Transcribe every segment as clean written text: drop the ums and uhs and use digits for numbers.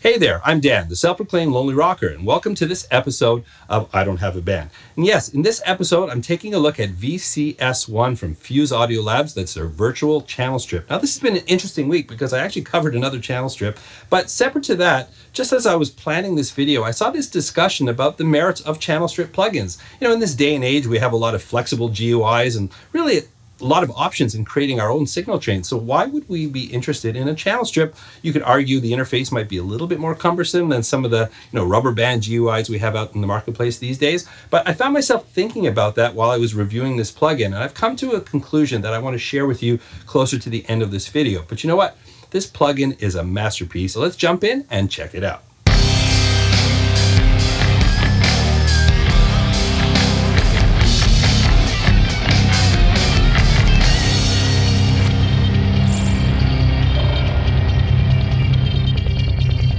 Hey there, I'm Dan, the self-proclaimed lonely rocker, and welcome to this episode of I Don't Have a Band. And yes, in this episode, I'm taking a look at VCS-1 from Fuse Audio Labs. That's their virtual channel strip. Now, this has been an interesting week because I actually covered another channel strip, but separate to that, just as I was planning this video, I saw this discussion about the merits of channel strip plugins. You know, in this day and age, we have a lot of flexible GUIs and really a lot of options in creating our own signal chains. So why would we be interested in a channel strip? You could argue the interface might be a little bit more cumbersome than some of the rubber band GUIs we have out in the marketplace these days. But I found myself thinking about that while I was reviewing this plugin, and I've come to a conclusion that I want to share with you closer to the end of this video. But you know what? This plugin is a masterpiece. So let's jump in and check it out.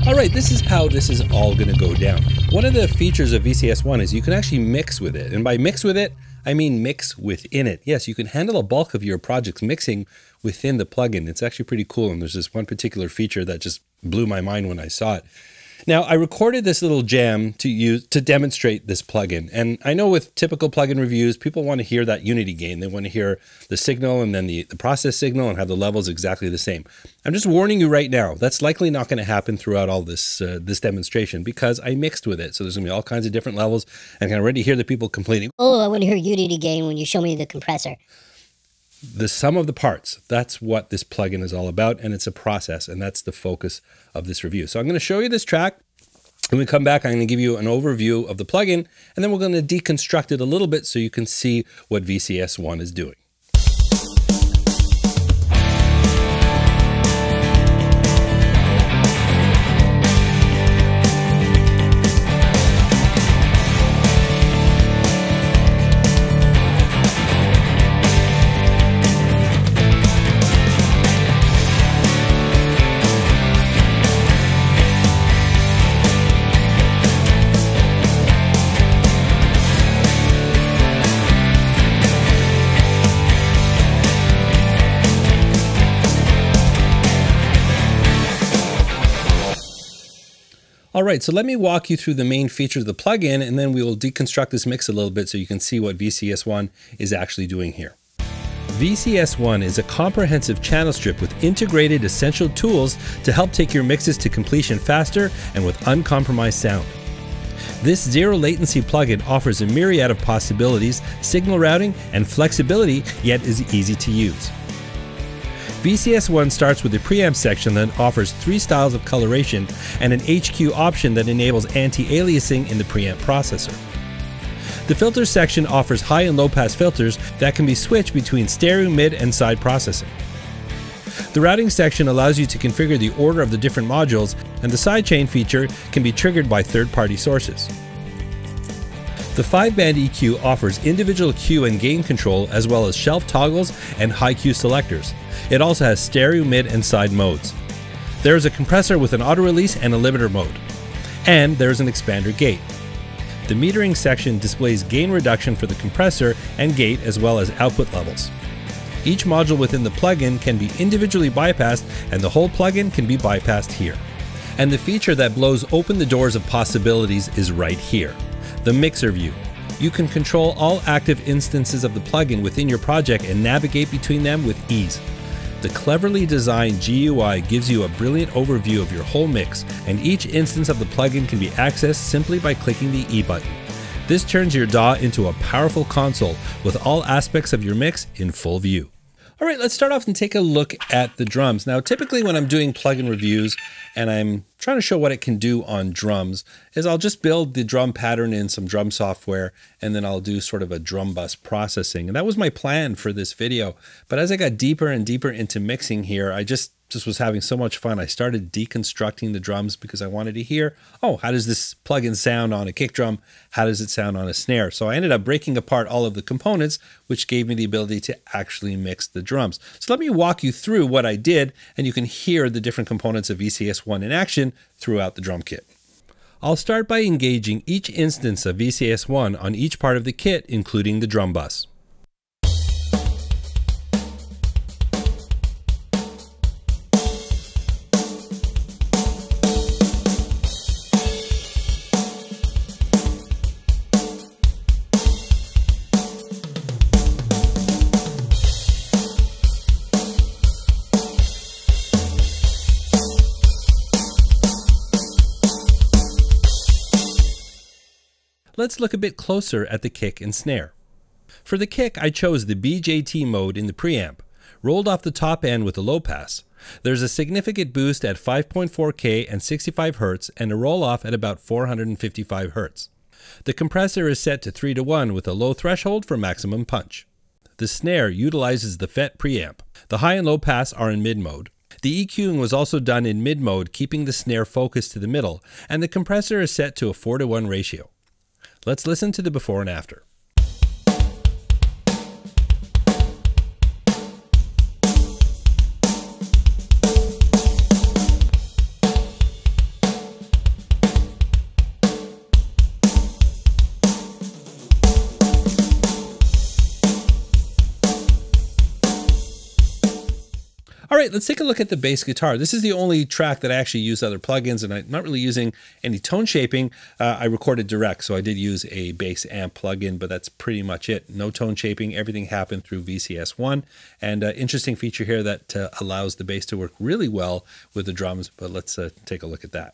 Alright, this is how this is all going to go down. One of the features of VCS-1 is you can actually mix with it. And by mix with it, I mean mix within it. Yes, you can handle a bulk of your project's mixing within the plugin. It's actually pretty cool. And there's this one particular feature that just blew my mind when I saw it. Now, I recorded this little jam to demonstrate this plugin. And I know with typical plugin reviews, people want to hear that unity gain. They want to hear the signal and then the process signal and have the levels exactly the same. I'm just warning you right now, that's likely not going to happen throughout all this this demonstration because I mixed with it. So there's going to be all kinds of different levels. And I can already hear the people complaining, "Oh, I want to hear unity gain when you show me the compressor." The sum of the parts, that's what this plugin is all about, and it's a process, and that's the focus of this review. So I'm going to show you this track. When we come back, I'm going to give you an overview of the plugin, and then we're going to deconstruct it a little bit so you can see what VCS-1 is doing. All right, so let me walk you through the main features of the plugin, and then we will deconstruct this mix a little bit so you can see what VCS-1 is actually doing here. VCS-1 is a comprehensive channel strip with integrated essential tools to help take your mixes to completion faster and with uncompromised sound. This zero latency plugin offers a myriad of possibilities, signal routing, and flexibility, yet is easy to use. VCS-1 starts with a preamp section that offers 3 styles of coloration and an HQ option that enables anti-aliasing in the preamp processor. The filters section offers high and low pass filters that can be switched between stereo, mid, and side processing. The routing section allows you to configure the order of the different modules, and the sidechain feature can be triggered by third-party sources. The 5-band EQ offers individual Q and gain control as well as shelf toggles and high Q selectors. It also has stereo, mid, and side modes. There is a compressor with an auto-release and a limiter mode. And there is an expander gate. The metering section displays gain reduction for the compressor and gate as well as output levels. Each module within the plugin can be individually bypassed, and the whole plugin can be bypassed here. And the feature that blows open the doors of possibilities is right here. The mixer view. You can control all active instances of the plugin within your project and navigate between them with ease. The cleverly designed GUI gives you a brilliant overview of your whole mix, and each instance of the plugin can be accessed simply by clicking the E button. This turns your DAW into a powerful console with all aspects of your mix in full view. All right, let's start off and take a look at the drums. Now, typically when I'm doing plugin reviews and I'm trying to show what it can do on drums, is I'll just build the drum pattern in some drum software, and then I'll do sort of a drum bus processing. And that was my plan for this video. But as I got deeper and deeper into mixing here, I just was having so much fun. I started deconstructing the drums because I wanted to hear, oh, how does this plugin sound on a kick drum? How does it sound on a snare? So I ended up breaking apart all of the components, which gave me the ability to actually mix the drums. So let me walk you through what I did, and you can hear the different components of VCS-1 in action throughout the drum kit. I'll start by engaging each instance of VCS-1 on each part of the kit, including the drum bus. Let's look a bit closer at the kick and snare. For the kick, I chose the BJT mode in the preamp, rolled off the top end with a low pass. There's a significant boost at 5.4K and 65 Hz and a roll off at about 455 Hz. The compressor is set to 3:1 with a low threshold for maximum punch. The snare utilizes the FET preamp. The high and low pass are in mid mode. The EQing was also done in mid mode, keeping the snare focused to the middle, and the compressor is set to a 4:1 ratio. Let's listen to the before and after. All right, let's take a look at the bass guitar. This is the only track that I actually use other plugins, and I'm not really using any tone shaping. I recorded direct, so I did use a bass amp plugin, but that's pretty much it. No tone shaping. Everything happened through VCS-1. And interesting feature here that allows the bass to work really well with the drums, but let's take a look at that.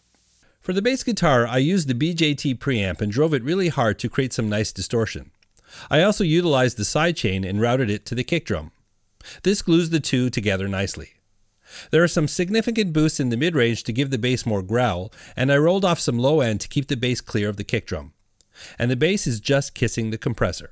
For the bass guitar, I used the BJT preamp and drove it really hard to create some nice distortion. I also utilized the sidechain and routed it to the kick drum. This glues the two together nicely. There are some significant boosts in the mid-range to give the bass more growl, and I rolled off some low end to keep the bass clear of the kick drum. And the bass is just kissing the compressor.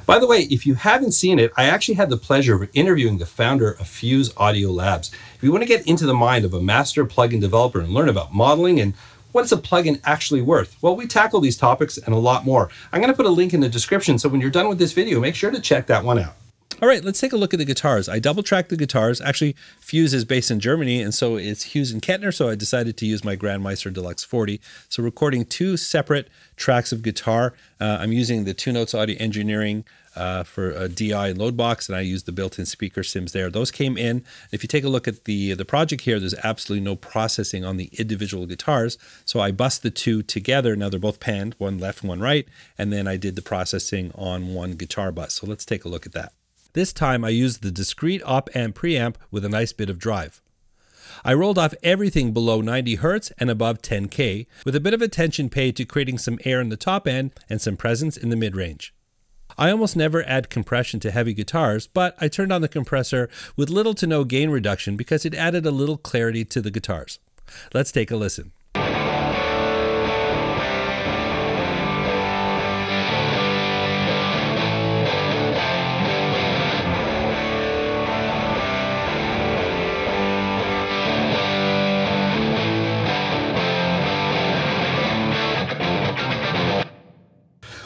By the way, if you haven't seen it, I actually had the pleasure of interviewing the founder of Fuse Audio Labs. If you want to get into the mind of a master plugin developer and learn about modeling and what is a plugin actually worth, well, we tackle these topics and a lot more. I'm going to put a link in the description, so when you're done with this video, make sure to check that one out. All right, let's take a look at the guitars. I double-tracked the guitars. Actually, Fuse is based in Germany, and so it's Hughes and Kettner, so I decided to use my Grandmeister Deluxe 40. So recording two separate tracks of guitar. I'm using the 2 Notes Audio Engineering for a DI and load box, and I used the built-in speaker sims there. Those came in. If you take a look at the project here, there's absolutely no processing on the individual guitars. So I bussed the two together. Now they're both panned, one left, one right, and then I did the processing on one guitar bus. So let's take a look at that. This time I used the discrete op-amp preamp with a nice bit of drive. I rolled off everything below 90 Hz and above 10K, with a bit of attention paid to creating some air in the top end and some presence in the mid-range. I almost never add compression to heavy guitars, but I turned on the compressor with little to no gain reduction because it added a little clarity to the guitars. Let's take a listen.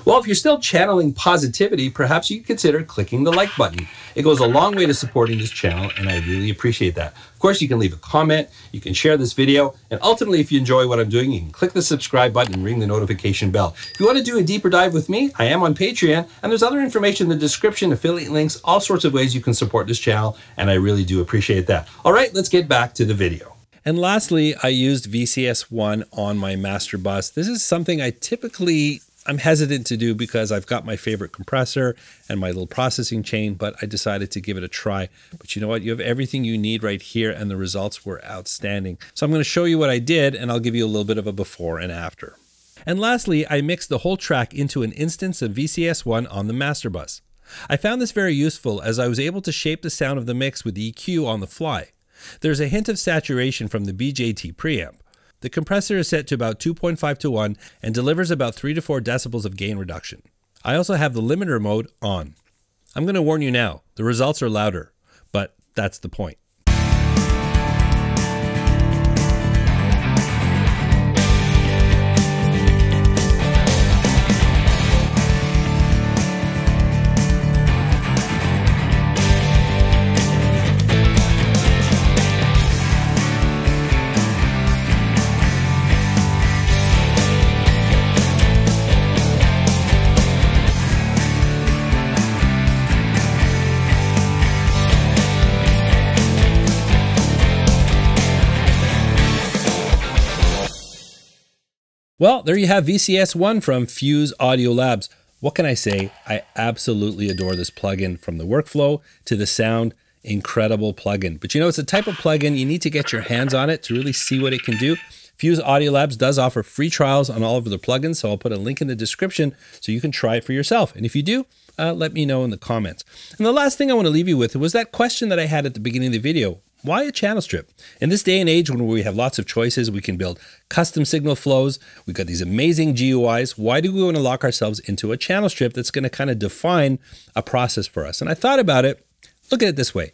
Well, if you're still channeling positivity, perhaps you consider clicking the like button. It goes a long way to supporting this channel, and I really appreciate that. Of course, you can leave a comment, you can share this video, and ultimately, if you enjoy what I'm doing, you can click the subscribe button and ring the notification bell. If you want to do a deeper dive with me, I am on Patreon, and there's other information in the description, affiliate links, all sorts of ways you can support this channel, and I really do appreciate that. All right, let's get back to the video. And lastly, I used VCS-1 on my master bus. This is something I'm hesitant to do because I've got my favorite compressor and my little processing chain, but I decided to give it a try. But you know what? You have everything you need right here, and the results were outstanding. So I'm going to show you what I did, and I'll give you a little bit of a before and after. And lastly, I mixed the whole track into an instance of VCS-1 on the master bus. I found this very useful as I was able to shape the sound of the mix with EQ on the fly. There's a hint of saturation from the BJT preamp. The compressor is set to about 2.5:1 and delivers about 3 to 4 decibels of gain reduction. I also have the limiter mode on. I'm going to warn you now, the results are louder, but that's the point. Well, there you have VCS-1 from Fuse Audio Labs. What can I say? I absolutely adore this plugin, from the workflow to the sound. Incredible plugin. But you know, it's a type of plugin you need to get your hands on it to really see what it can do. Fuse Audio Labs does offer free trials on all of their plugins, so I'll put a link in the description so you can try it for yourself. And if you do, let me know in the comments. And the last thing I want to leave you with was that question that I had at the beginning of the video. Why a channel strip? In this day and age when we have lots of choices, we can build custom signal flows. We've got these amazing GUIs. Why do we want to lock ourselves into a channel strip that's going to kind of define a process for us? And I thought about it. Look at it this way.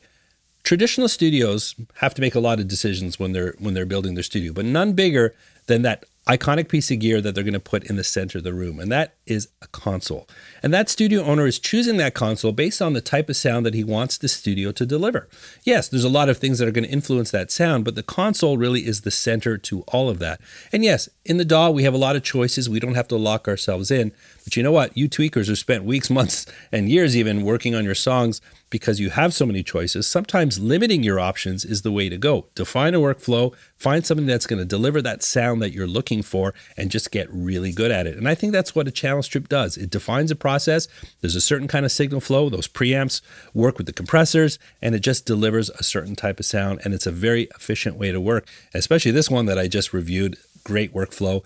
Traditional studios have to make a lot of decisions when they're building their studio, but none bigger than that iconic piece of gear that they're going to put in the center of the room, and that is a console. And that studio owner is choosing that console based on the type of sound that he wants the studio to deliver. Yes, there's a lot of things that are going to influence that sound, but the console really is the center to all of that. And yes, in the DAW, we have a lot of choices. We don't have to lock ourselves in. But you know what? You tweakers who spent weeks, months, and years even working on your songs because you have so many choices, sometimes limiting your options is the way to go. Define a workflow, find something that's going to deliver that sound that you're looking for, and just get really good at it. And I think that's what a channel strip does. It defines a process. There's a certain kind of signal flow. Those preamps work with the compressors, and it just delivers a certain type of sound. And it's a very efficient way to work, especially this one that I just reviewed. Great workflow,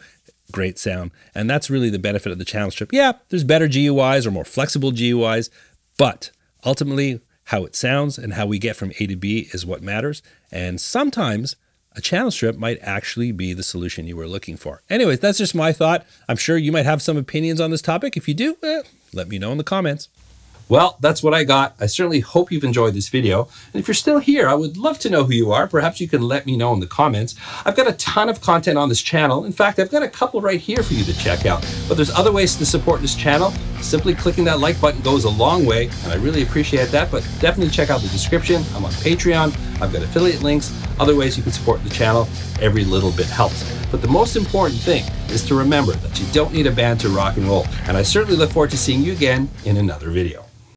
great sound. And that's really the benefit of the channel strip. Yeah, there's better GUIs or more flexible GUIs, but ultimately, how it sounds and how we get from A to B is what matters. And sometimes a channel strip might actually be the solution you were looking for. Anyways, that's just my thought. I'm sure you might have some opinions on this topic. If you do, let me know in the comments. Well, that's what I got. I certainly hope you've enjoyed this video. And if you're still here, I would love to know who you are. Perhaps you can let me know in the comments. I've got a ton of content on this channel. In fact, I've got a couple right here for you to check out. But there's other ways to support this channel. Simply clicking that like button goes a long way, and I really appreciate that. But definitely check out the description. I'm on Patreon. I've got affiliate links, other ways you can support the channel. Every little bit helps. But the most important thing is to remember that you don't need a band to rock and roll. And I certainly look forward to seeing you again in another video.